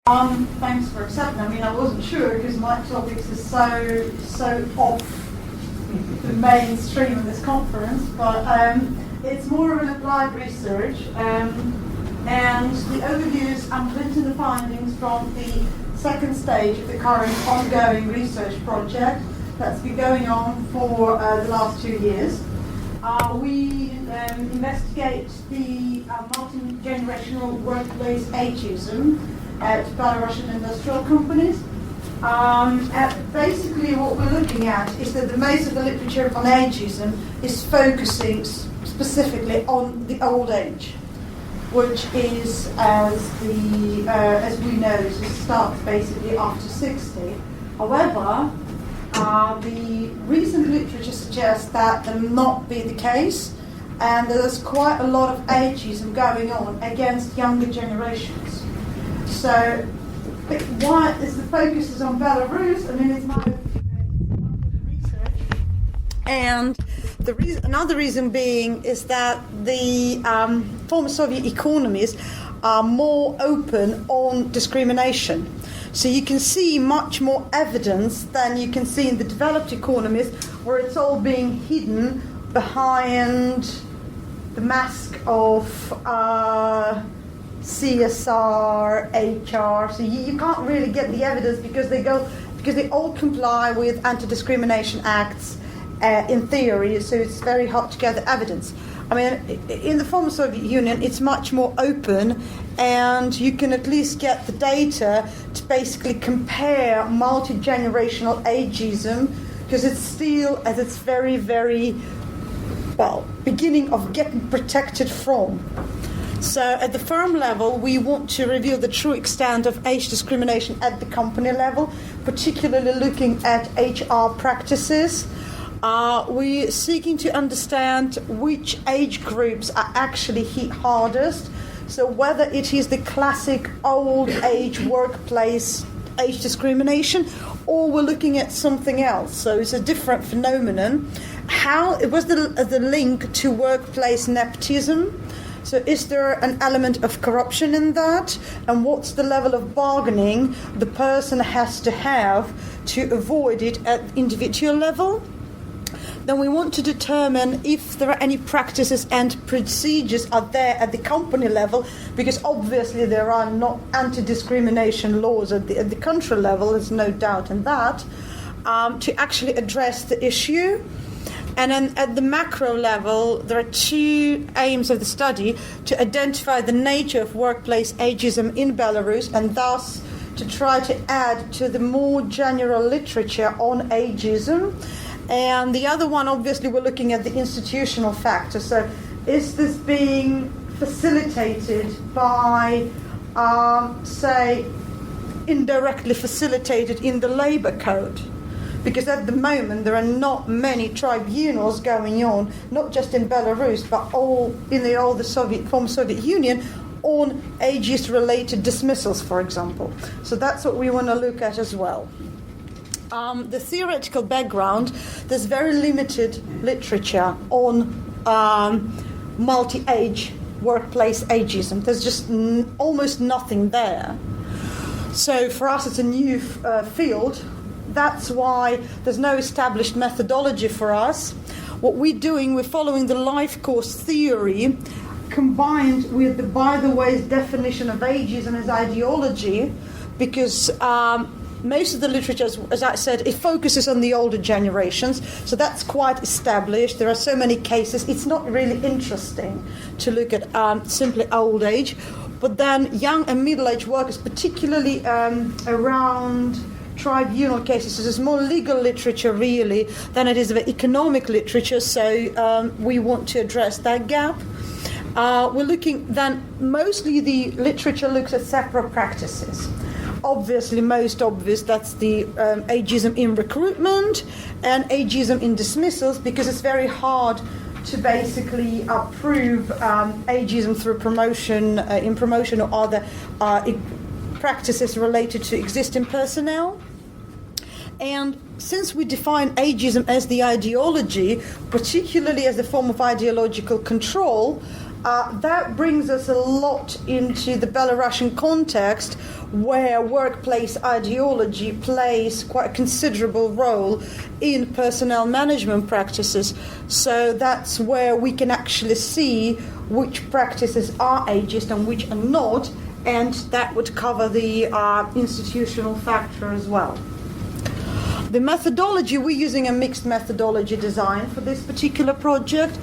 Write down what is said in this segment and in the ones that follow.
Thanks for accepting. I mean, I wasn't sure because my topics are so off the mainstream of this conference, but it's more of an applied research, and the overviews, I'm printing the findings from the second stage of the current ongoing research project that's been going on for the last 2 years. We investigate the multi-generational workplace ageism at Belarusian industrial companies. Basically what we're looking at is that the most of the literature on ageism is focusing specifically on the old age, which is, as we know, it starts basically after 60. However, the recent literature suggests that will not be the case, and there's quite a lot of ageism going on against younger generations. So, why is the focus is on Belarus? I mean, it's my research, and another reason being is that the former Soviet economies are more open on discrimination. So you can see much more evidence than you can see in the developed economies, where it's all being hidden behind the mask of CSR, HR. So you can't really get the evidence because they all comply with anti-discrimination acts in theory. So it's very hard to get the evidence. I mean, in the former Soviet Union, it's much more open, and you can at least get the data to basically compare multi-generational ageism, because it's still at its very, very, beginning of getting protected from. So at the firm level, we want to reveal the true extent of age discrimination at the company level, particularly looking at HR practices. We're seeking to understand which age groups are actually hit hardest. So whether it is the classic old age workplace age discrimination, or we're looking at something else. So it's a different phenomenon. How it was the link to workplace nepotism? So is there an element of corruption in that? And what's the level of bargaining the person has to have to avoid it at individual level? Then we want to determine if there are any practices and procedures are there at the company level, because obviously there are not anti-discrimination laws at the country level, there's no doubt in that, to actually address the issue. And then at the macro level, there are two aims of the study: to identify the nature of workplace ageism in Belarus, and thus to try to add to the more general literature on ageism. And the other one, obviously, we're looking at the institutional factor. So is this being facilitated by, say, indirectly facilitated in the labor code? Because at the moment, there are not many tribunals going on, not just in Belarus, but all in the former Soviet Union, on ageist-related dismissals, for example. So that's what we want to look at as well. The theoretical background, there's very limited literature on multi-age workplace ageism. There's just almost nothing there. So for us, it's a new field. That's why there's no established methodology for us. What we're doing, we're following the life course theory combined with the by the way definition of ageism as ideology, because most of the literature, as I said, it focuses on the older generations, so that's quite established. There are so many cases. It's not really interesting to look at simply old age. But then young and middle-aged workers, particularly around tribunal cases, so there's more legal literature really than it is of economic literature, so we want to address that gap. We're looking then, mostly the literature looks at separate practices. Obviously, most obvious, that's the ageism in recruitment and ageism in dismissals, because it's very hard to basically prove ageism through promotion, in promotion or other practices related to existing personnel. And since we define ageism as the ideology, particularly as a form of ideological control, That brings us a lot into the Belarusian context, where workplace ideology plays quite a considerable role in personnel management practices. So that's where we can actually see which practices are ageist and which are not, and that would cover the institutional factor as well. The methodology, we're using a mixed methodology design for this particular project.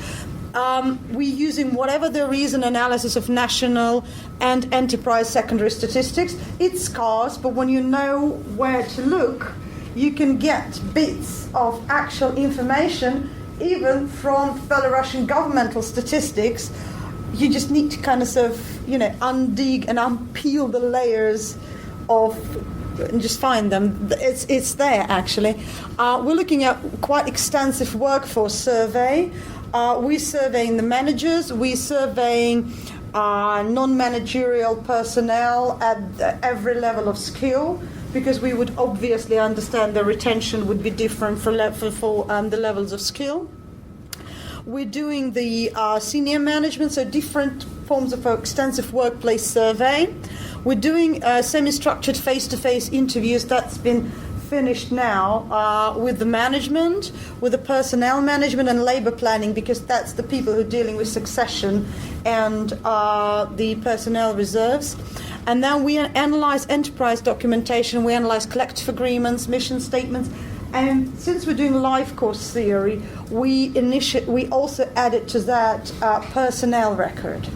We're using whatever there is an analysis of national and enterprise secondary statistics. It's scarce, but when you know where to look, you can get bits of actual information, even from Belarusian governmental statistics. You just need to kind of undig and unpeel the layers of and just find them. It's there, actually. We're looking at quite extensive workforce survey. We're surveying the managers. We're surveying non-managerial personnel at every level of skill, because we would obviously understand the retention would be different for the levels of skill. We're doing the senior management, so different forms of extensive workplace survey. We're doing semi-structured face-to-face interviews. That's been finished now with the management, with the personnel management and labor planning, because that's the people who are dealing with succession and the personnel reserves. And then we analyze enterprise documentation, we analyze collective agreements, mission statements. And since we're doing life course theory, we also added to that personnel record.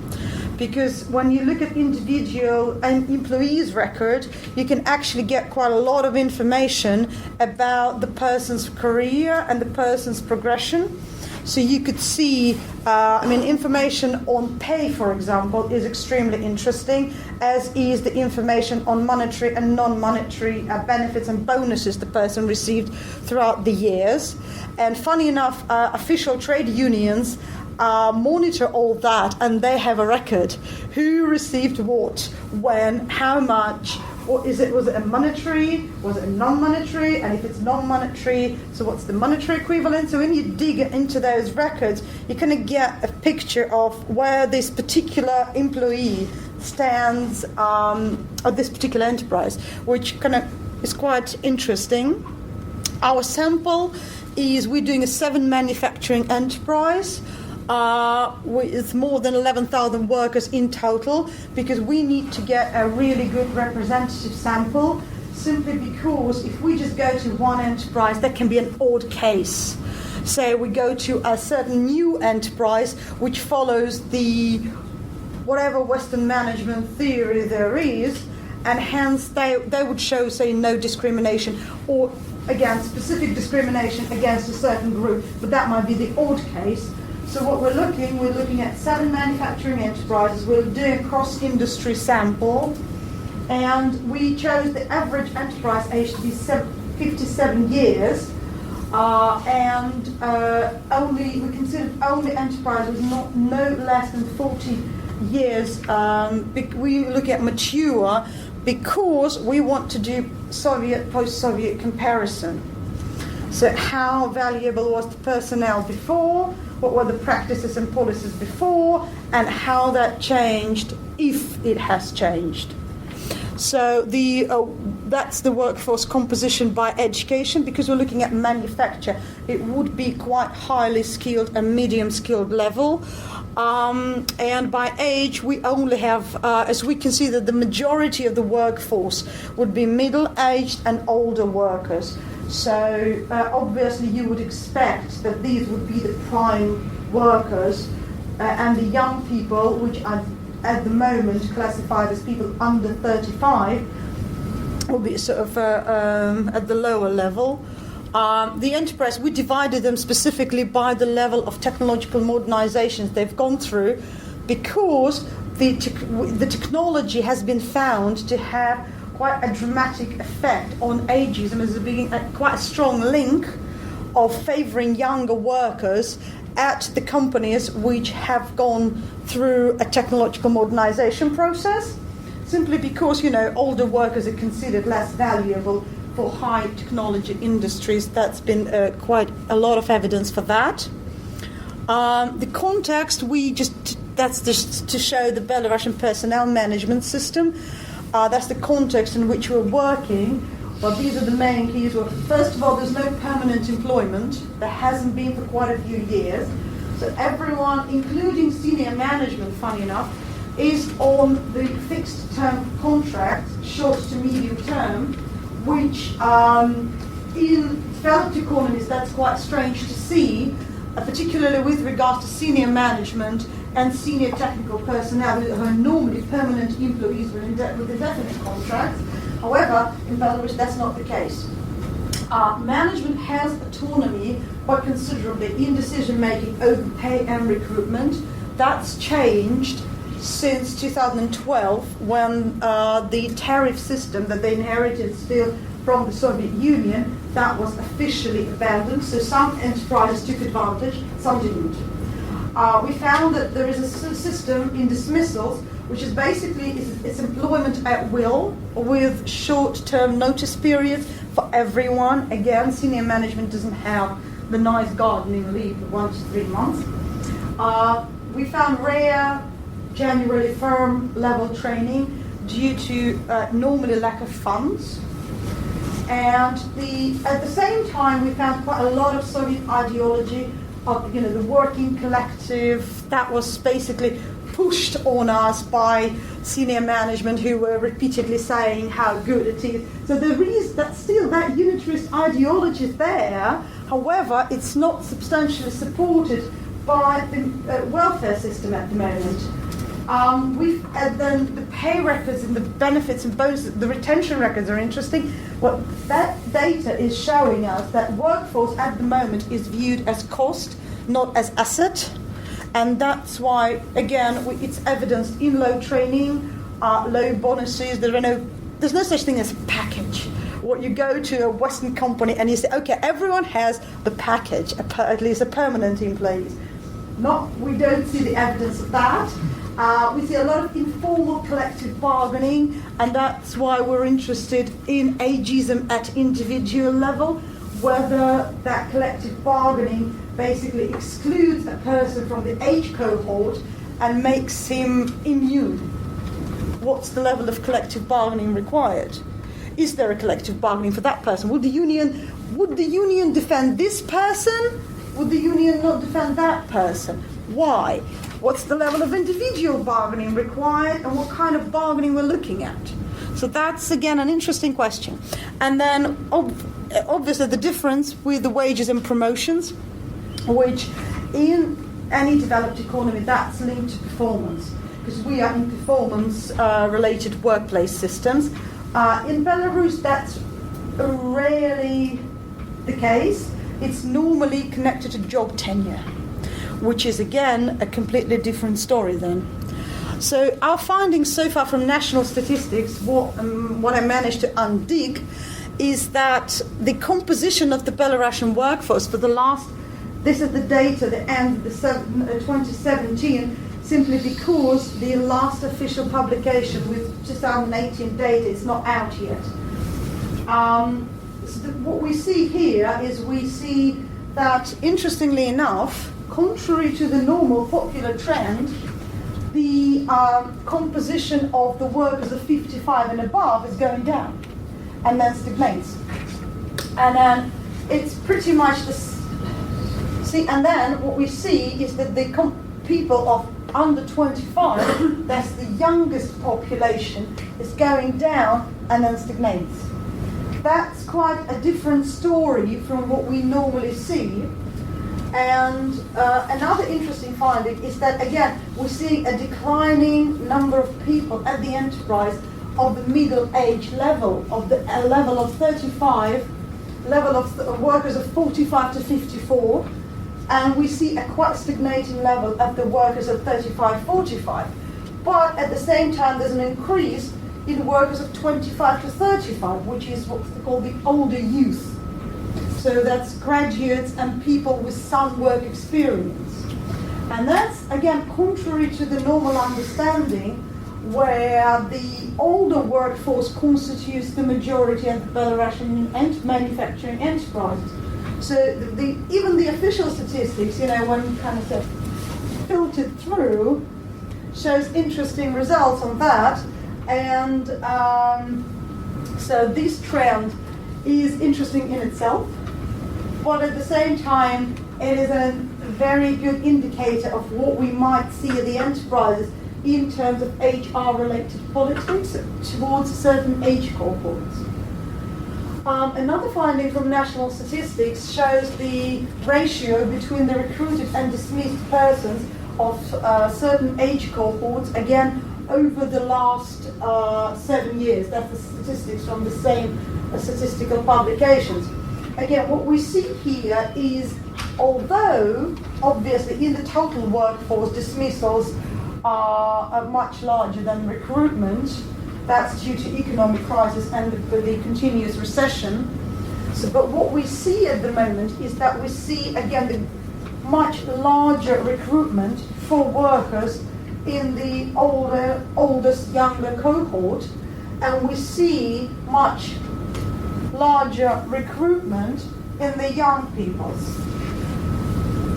Because when you look at individual and employees' record, you can actually get quite a lot of information about the person's career and the person's progression. So you could see, information on pay, for example, is extremely interesting, as is the information on monetary and non-monetary benefits and bonuses the person received throughout the years. And funny enough, official trade unions monitor all that, and they have a record. Who received what, when, how much? Was it a monetary? Was it a non-monetary? And if it's non-monetary, so what's the monetary equivalent? So when you dig into those records, you kind of get a picture of where this particular employee stands at this particular enterprise, which kind of is quite interesting. Our sample is we're doing a 7 manufacturing enterprise with more than 11,000 workers in total, because we need to get a really good representative sample, simply because if we just go to one enterprise, that can be an odd case. So we go to a certain new enterprise which follows the whatever Western management theory there is, and hence they would show, say, no discrimination, or again specific discrimination against a certain group, but that might be the odd case. So what we're looking at 7 manufacturing enterprises. We're doing a cross-industry sample, and we chose the average enterprise age to be 57 years, and we considered only enterprises no less than 40 years. We look at mature because we want to do Soviet, post-Soviet comparison. So how valuable was the personnel before? What were the practices and policies before, and how that changed, if it has changed. So that's the workforce composition by education, because we're looking at manufacture. It would be quite highly skilled and medium skilled level. And by age, we only have, as we can see, that the majority of the workforce would be middle-aged and older workers. So obviously you would expect that these would be the prime workers, and the young people, which are at the moment classified as people under 35, will be sort of at the lower level. The enterprise, we divided them specifically by the level of technological modernizations they've gone through, because the technology has been found to have quite a dramatic effect on ageism, as being quite a strong link of favouring younger workers at the companies which have gone through a technological modernization process, simply because, older workers are considered less valuable for high technology industries. That's been quite a lot of evidence for that. The context, we just that's just to show the Belarusian personnel management system. That's the context in which we're working. Well, these are the main keys. Well, first of all, there's no permanent employment. There hasn't been for quite a few years. So everyone, including senior management, funny enough, is on the fixed term contract, short to medium term, which in developed economies that's quite strange to see, particularly with regard to senior management and senior technical personnel who are normally permanent employees with indefinite contracts. However, in Belarus that's not the case. Management has autonomy quite considerably in decision making over pay and recruitment. That's changed since 2012 when the tariff system that they inherited still from the Soviet Union, that was officially abandoned. So some enterprises took advantage, some didn't. We found that there is a system in dismissals which is basically it's employment at will with short-term notice periods for everyone. Again, senior management doesn't have the nice gardening leave of 1 to 3 months. We found rare, generally firm level training due to normally lack of funds. And at the same time, we found quite a lot of Soviet ideology of the working collective that was basically pushed on us by senior management who were repeatedly saying how good it is. So there is still that unitarist ideology there. However, it's not substantially supported by the welfare system at the moment. Then the pay records and the benefits and bonuses, the retention records are interesting. What that data is showing us that workforce at the moment is viewed as cost, not as asset. And that's why, again, it's evidenced in low training, low bonuses. There's no such thing as a package. What you go to a Western company and you say, okay, everyone has the package, at least a permanent employees. We don't see the evidence of that. We see a lot of informal collective bargaining, and that's why we're interested in ageism at individual level, whether that collective bargaining basically excludes a person from the age cohort and makes him immune. What's the level of collective bargaining required? Is there a collective bargaining for that person? Would the union defend this person? Would the union not defend that person? Why? What's the level of individual bargaining required, and what kind of bargaining we're looking at? So that's, again, an interesting question. And then, obviously, the difference with the wages and promotions, which in any developed economy, that's linked to performance, because we are in performance-related workplace systems. In Belarus, that's rarely the case. It's normally connected to job tenure, which is, again, a completely different story then. So our findings so far from national statistics, what I managed to undig, is that the composition of the Belarusian workforce for this is the data, the end of 2017, simply because the last official publication with 2018 data is not out yet. What we see here is we see that, interestingly enough, contrary to the normal popular trend, the composition of the workers of 55 and above is going down and then stagnates. And then it's pretty much and then what we see is that the people of under 25, that's the youngest population, is going down and then stagnates. That's quite a different story from what we normally see. And another interesting finding is that, again, we're seeing a declining number of people at the enterprise of the middle age level, of the level of 35, level of workers of 45 to 54, and we see a quite stagnating level at the workers of 35, 45. But at the same time, there's an increase in workers of 25 to 35, which is what's called the older youth. So that's graduates and people with some work experience. And that's, again, contrary to the normal understanding where the older workforce constitutes the majority of the Belarusian manufacturing enterprises. So even the official statistics, when kind of filtered through, shows interesting results on that. And so this trend is interesting in itself, but at the same time, it is a very good indicator of what we might see at the enterprises in terms of HR-related politics towards certain age cohorts. Another finding from national statistics shows the ratio between the recruited and dismissed persons of certain age cohorts, again, over the last 7 years. That's the statistics from the same statistical publications. Again, what we see here is, although obviously in the total workforce dismissals are much larger than recruitment, that's due to economic crisis and the continuous recession. So, but what we see at the moment is that we see again the much larger recruitment for workers in the oldest younger cohort, and we see much larger recruitment in the young peoples.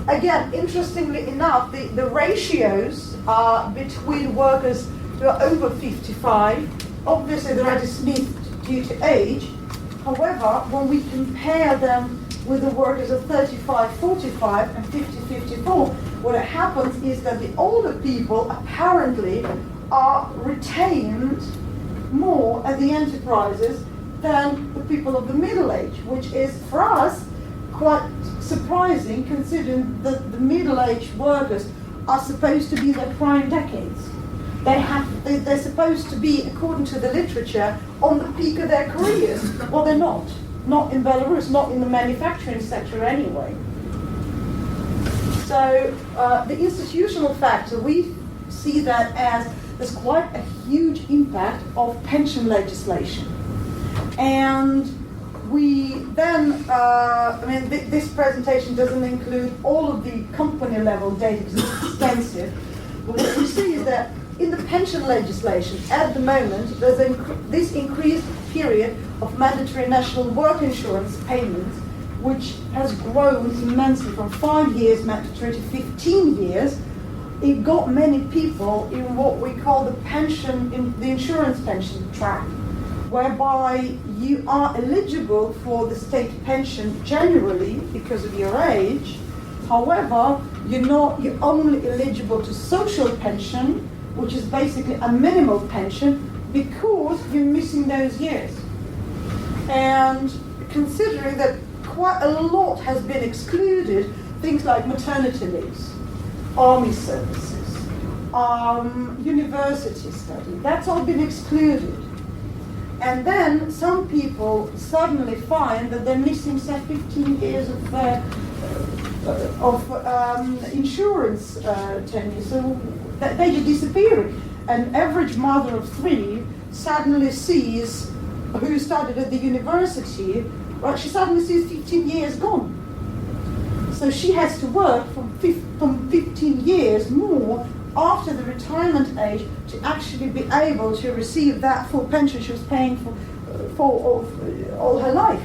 Again, interestingly enough, the ratios are between workers who are over 55. Obviously, they are dismissed due to age. However, when we compare them with the workers of 35, 45 and 50, 54, what happens is that the older people apparently are retained more at the enterprises than the people of the middle age, which is for us quite surprising considering that the middle-aged workers are supposed to be their prime decades. They're supposed to be, according to the literature, on the peak of their careers. Well, they're not. Not in Belarus, not in the manufacturing sector anyway. So the institutional factor, we see that as there's quite a huge impact of pension legislation. And we then, this presentation doesn't include all of the company level data because it's extensive. But what we see is that in the pension legislation, at the moment, there's this increased period of mandatory national work insurance payments, which has grown immensely from 5 years mandatory to 15 years. It got many people in what we call the insurance pension track, whereby you are eligible for the state pension generally because of your age. However, you're only eligible to social pension, which is basically a minimal pension, because you're missing those years. And considering that quite a lot has been excluded, things like maternity leaves, army services, university study, that's all been excluded. And then some people suddenly find that they're missing, say, 15 years of insurance tenure. So they just disappearing. An average mother of 3 suddenly sees, who studied at the university, well, she suddenly sees 15 years gone. So she has to work from 15 years more after the retirement age to actually be able to receive that full pension she was paying for all her life.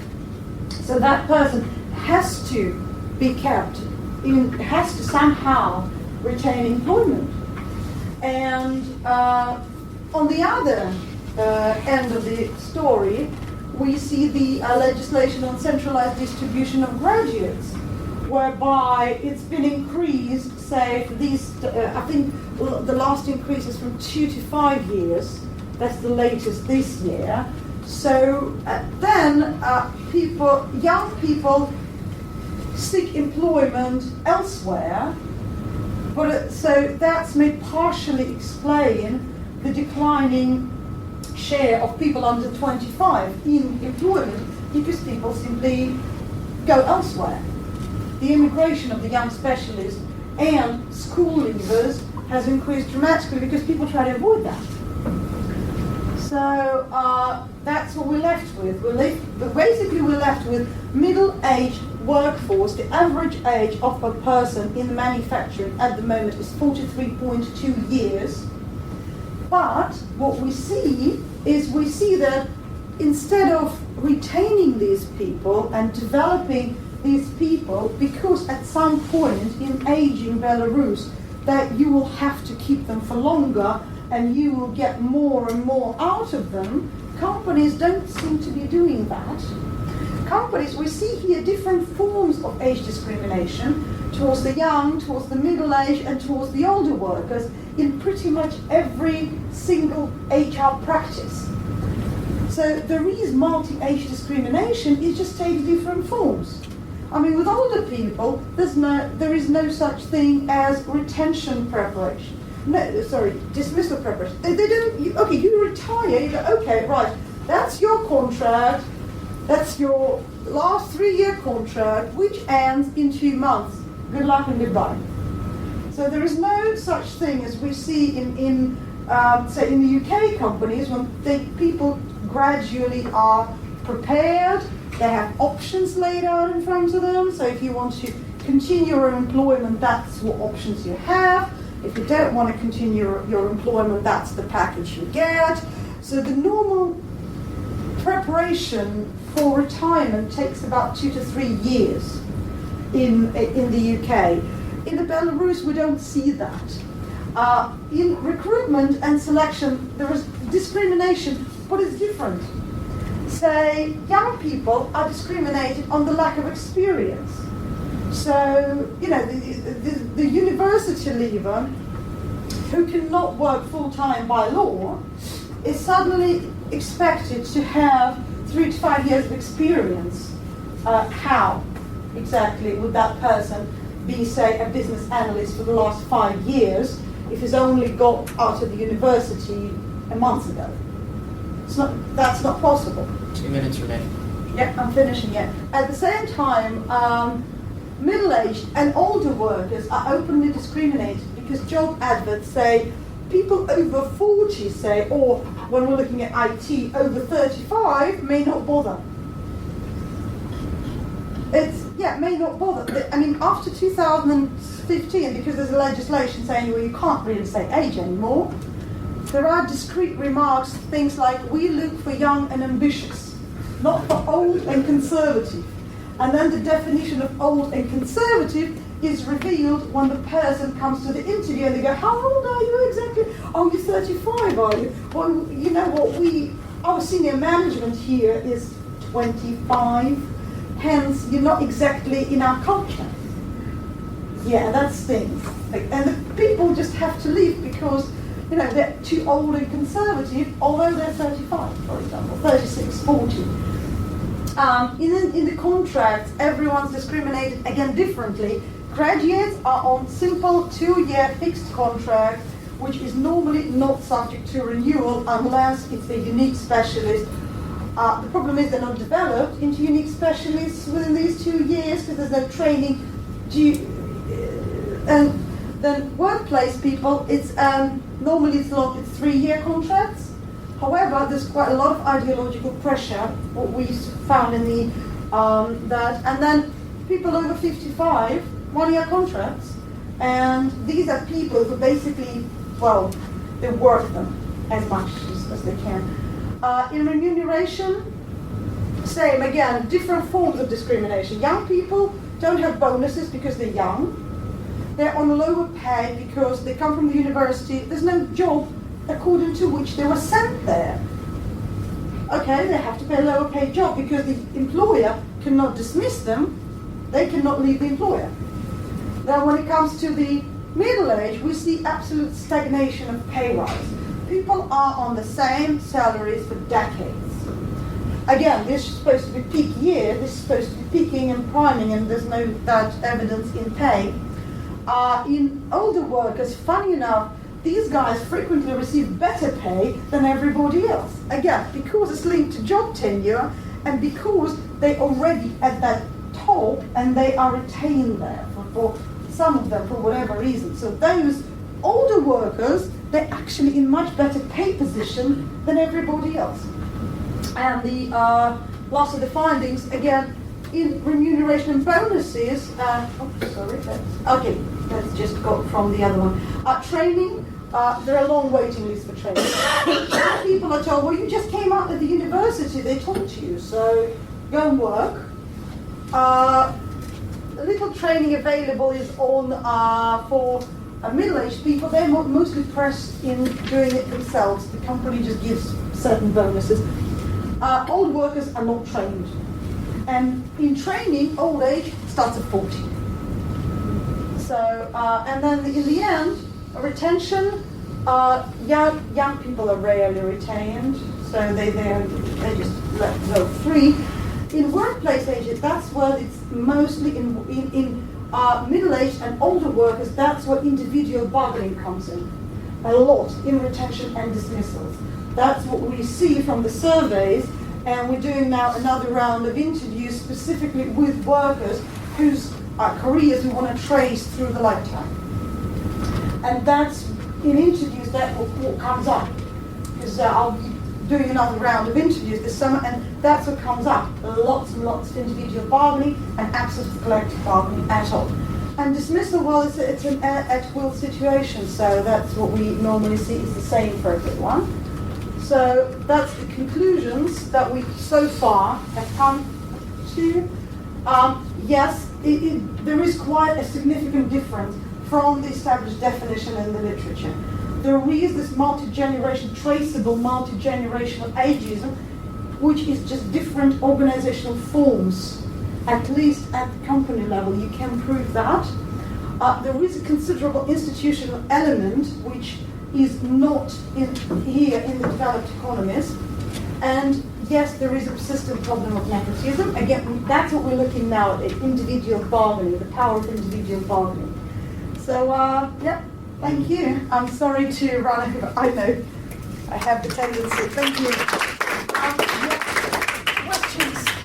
So that person has to be kept has to somehow retain employment. And on the other end of the story, we see the legislation on centralized distribution of graduates, whereby it's been increased, say, for these, I think the last increase is from 2 to 5 years. That's the latest this year. So then young people seek employment elsewhere, but so that's may partially explain the declining share of people under 25 in employment, because people simply go elsewhere. The immigration of the young specialists and school leavers has increased dramatically because people try to avoid that. So that's what we're left with. We're left with middle-aged workforce. The average age of a person in manufacturing at the moment is 43.2 years. But what we see that instead of retaining these people and developing these people, because at some point in aging Belarus, that you will have to keep them for longer and you will get more and more out of them. Companies don't seem to be doing that. Companies, we see here different forms of age discrimination towards the young, towards the middle-aged, and towards the older workers in pretty much every single HR practice. So there is multi-age discrimination, it just takes different forms. I mean, with older people, there is no such thing as retention preparation. No, sorry, dismissal preparation. They don't, okay, you retire, you go, okay, right, that's your contract, that's your last 3-year contract, which ends in 2 months. Good luck and goodbye. So there is no such thing as we see in say, in the UK companies, when people gradually are prepared, they have options laid out in front of them. So if you want to continue your employment, that's what options you have. If you don't want to continue your employment, that's the package you get. So the normal preparation for retirement takes about 2 to 3 years in the UK. In the Belarus, we don't see that. In recruitment and selection, there is discrimination, but it's different. Say, young people are discriminated on the lack of experience. So, you know, the university leaver who cannot work full-time by law is suddenly expected to have 3 to 5 years of experience. How exactly would that person be, say, a business analyst for the last 5 years if he's only got out of the university a month ago? That's not possible. 2 minutes remaining. Yeah, I'm finishing it. At the same time, middle-aged and older workers are openly discriminated because job adverts say people over 40 say, or when we're looking at IT, over 35 may not bother. May not bother. I mean, after 2015, because there's a legislation saying, well, you can't really say age anymore, there are discrete remarks, things like, we look for young and ambitious, not for old and conservative. And then the definition of old and conservative is revealed when the person comes to the interview and they go, how old are you exactly? Oh, you're 35, are you? Well, you know what, our senior management here is 25, hence you're not exactly in our culture. Yeah, that stings. And the people just have to leave because, you know, they're too old and conservative, although they're 35, for example, 36, 40. In the contracts, everyone's discriminated again differently. Graduates are on simple 2-year fixed contract, which is normally not subject to renewal unless it's a unique specialist. The problem is they're not developed into unique specialists within these 2 years because there's no training. And then workplace people, it's normally it's 3-year contracts. However, there's quite a lot of ideological pressure, what we found in the that, and then people over 55, 1-year contracts, and these are people who basically, well, they work them as much as they can. In remuneration, same again, different forms of discrimination. Young people don't have bonuses because they're young. They're on lower pay because they come from the university. There's no job according to which they were sent there. Okay, they have to pay a lower paid job because the employer cannot dismiss them. They cannot leave the employer. Then when it comes to the middle age, we see absolute stagnation of pay rise. People are on the same salaries for decades. Again, this is supposed to be peak year, this is supposed to be peaking and priming, and there's no that evidence in pay. In older workers, funny enough, these guys frequently receive better pay than everybody else. Again, because it's linked to job tenure and because they already at that top and they are retained there for some of them for whatever reason. So those older workers, they're actually in much better pay position than everybody else. And the last of the findings, again, in remuneration and bonuses, let's just go from the other one. Training, there are long waiting lists for training. People are told, well, you just came out of the university, they taught you, so go and work. Little training available is on for Middle-aged people, they're mostly pressed in doing it themselves. The company just gives certain bonuses. Old workers are not trained. And in training, old age starts at 40. So, and then in the end, retention, young people are rarely retained, so they just let go free. In workplace ages, that's where it's mostly in middle-aged and older workers, that's where individual bargaining comes in. A lot in retention and dismissals. That's what we see from the surveys, and we're doing now another round of interviews specifically with workers whose careers we want to trace through the lifetime. And that's, in interviews, that's what comes up. Because I'll be doing another round of interviews this summer, and that's what comes up. Lots and lots of individual bargaining and absence of collective bargaining at all. And dismissal, well, it's an at-will situation, so that's what we normally see is the same for everyone. So that's the conclusions that we so far have come to. Yes, there is quite a significant difference from the established definition in the literature. There is this traceable multi-generational ageism, which is just different organizational forms, at least at the company level. You can prove that. There is a considerable institutional element, which is not here in the developed economies. And yes, there is a persistent problem of nepotism. Again, that's what we're looking now at, individual bargaining, the power of individual bargaining. So, yeah, thank you. I'm sorry to run over. I know I have the tendency. Thank you. Yes. Questions?